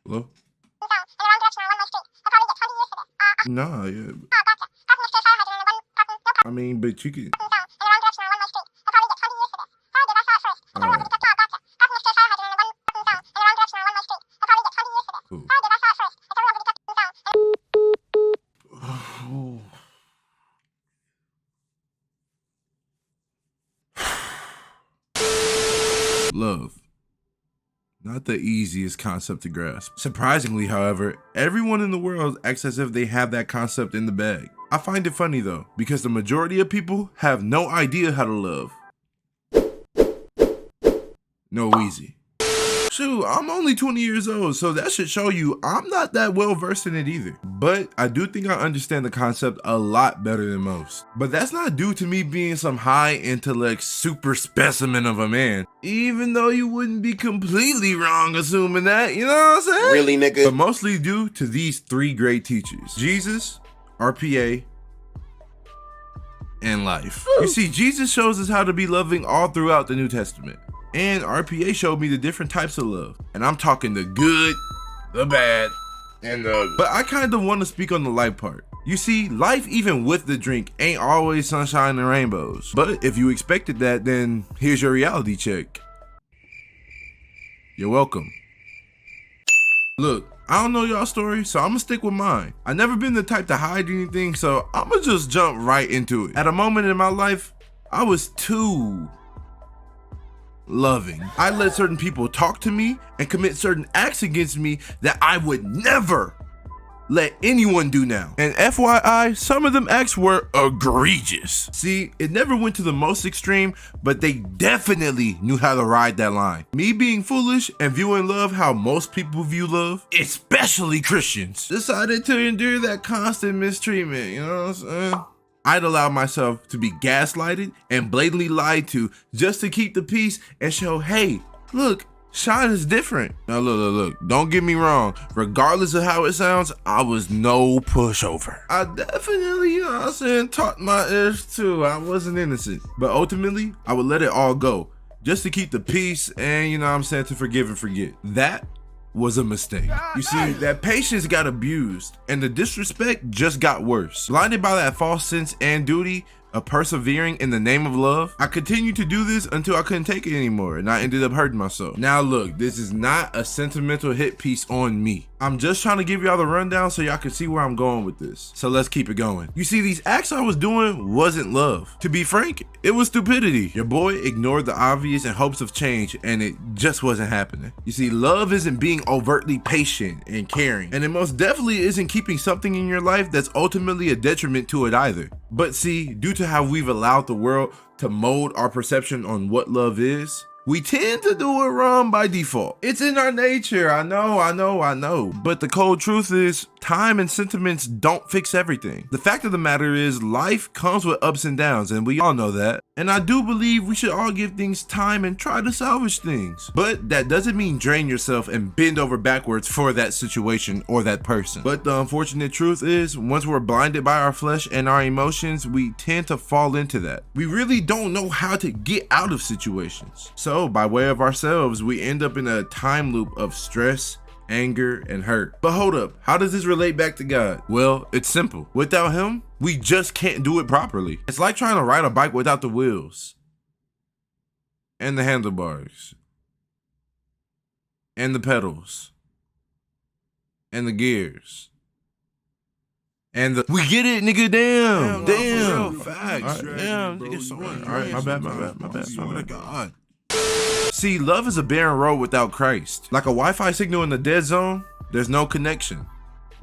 Hello? Nah, yeah. I mean, but you can. Cool. Love. Not the easiest concept to grasp. Surprisingly, however, everyone in the world acts as if they have that concept in the bag. I find it funny though, because the majority of people have no idea how to love. No easy. Shoot, I'm only 20 years old, so that should show you I'm not that well versed in it either. But I do think I understand the concept a lot better than most. But that's not due to me being some high intellect super specimen of a man. Even though you wouldn't be completely wrong assuming that, you know what I'm saying? Really, nigga? But mostly due to these three great teachers: Jesus, RPA, and life. You see, Jesus shows us how to be loving all throughout the New Testament. And RPA showed me the different types of love. And I'm talking the good, the bad, and the ugly. But I kind of want to speak on the life part. You see, life even with the drink ain't always sunshine and rainbows. But if you expected that, then here's your reality check. You're welcome. Look, I don't know y'all's story, so I'm gonna stick with mine. I never been the type to hide anything, so I'm gonna just jump right into it. At a moment in my life, I was too loving. I let certain people talk to me and commit certain acts against me that I would never let anyone do now. And FYI, some of them acts were egregious. See, it never went to the most extreme, but they definitely knew how to ride that line. Me being foolish and viewing love how most people view love, especially Christians, decided to endure that constant mistreatment, you know what I'm saying? I'd allow myself to be gaslighted and blatantly lied to just to keep the peace and show, hey, look, Shawn is different. Now look, don't get me wrong. Regardless of how it sounds, I was no pushover. I definitely, you know what I'm saying, taught my edge too. I wasn't innocent. But ultimately, I would let it all go just to keep the peace and, you know what I'm saying, to forgive and forget. That was a mistake. You see, that patience got abused and the disrespect just got worse. Blinded by that false sense and duty of persevering in the name of love, I continued to do this until I couldn't take it anymore and I ended up hurting myself. Now look, this is not a sentimental hit piece on me. I'm just trying to give y'all the rundown so y'all can see where I'm going with this. So let's keep it going. You see, these acts I was doing wasn't love. To be frank, it was stupidity. Your boy ignored the obvious in hopes of change and it just wasn't happening. You see, love isn't being overtly patient and caring, and it most definitely isn't keeping something in your life that's ultimately a detriment to it either. But see, due to how we've allowed the world to mold our perception on what love is, we tend to do it wrong by default. It's in our nature, I know. But the cold truth is, time and sentiments don't fix everything. The fact of the matter is, life comes with ups and downs, and we all know that. And I do believe we should all give things time and try to salvage things. But that doesn't mean drain yourself and bend over backwards for that situation or that person. But the unfortunate truth is, once we're blinded by our flesh and our emotions, we tend to fall into that. We really don't know how to get out of situations. So by way of ourselves, we end up in a time loop of stress, anger, and hurt. But hold up, how does this relate back to God? Well, it's simple. Without him, we just can't do it properly. It's like trying to ride a bike without the wheels, and the handlebars, and the pedals, and the gears, and the— we get it, nigga. Damn. Facts. Right, damn, nigga. So all right, my bad. Swear to God. See, love is a barren road without Christ. Like a Wi-Fi signal in the dead zone, there's no connection,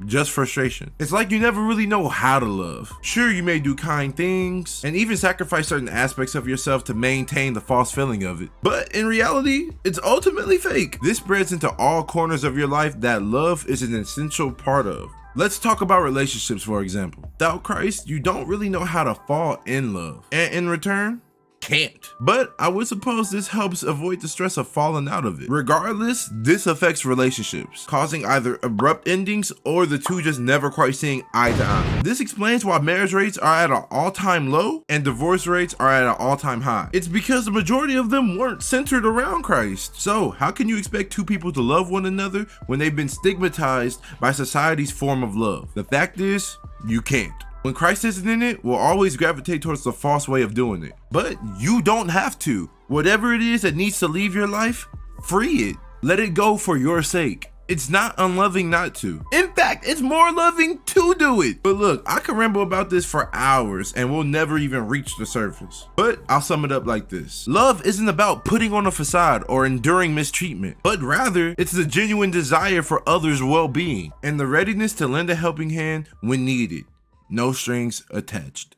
just frustration. It's like you never really know how to love. Sure, you may do kind things and even sacrifice certain aspects of yourself to maintain the false feeling of it, but in reality, it's ultimately fake. This spreads into all corners of your life that love is an essential part of. Let's talk about relationships, for example. Without Christ, you don't really know how to fall in love. And in return, can't. But I would suppose this helps avoid the stress of falling out of it. Regardless, this affects relationships, causing either abrupt endings or the two just never quite seeing eye to eye. This explains why marriage rates are at an all-time low and divorce rates are at an all-time high. It's because the majority of them weren't centered around Christ. So how can you expect two people to love one another when they've been stigmatized by society's form of love? The fact is, you can't. When Christ isn't in it, we'll always gravitate towards the false way of doing it. But you don't have to. Whatever it is that needs to leave your life, free it. Let it go for your sake. It's not unloving not to. In fact, it's more loving to do it. But look, I can ramble about this for hours and we'll never even reach the surface. But I'll sum it up like this. Love isn't about putting on a facade or enduring mistreatment, but rather it's the genuine desire for others' well-being and the readiness to lend a helping hand when needed. No strings attached.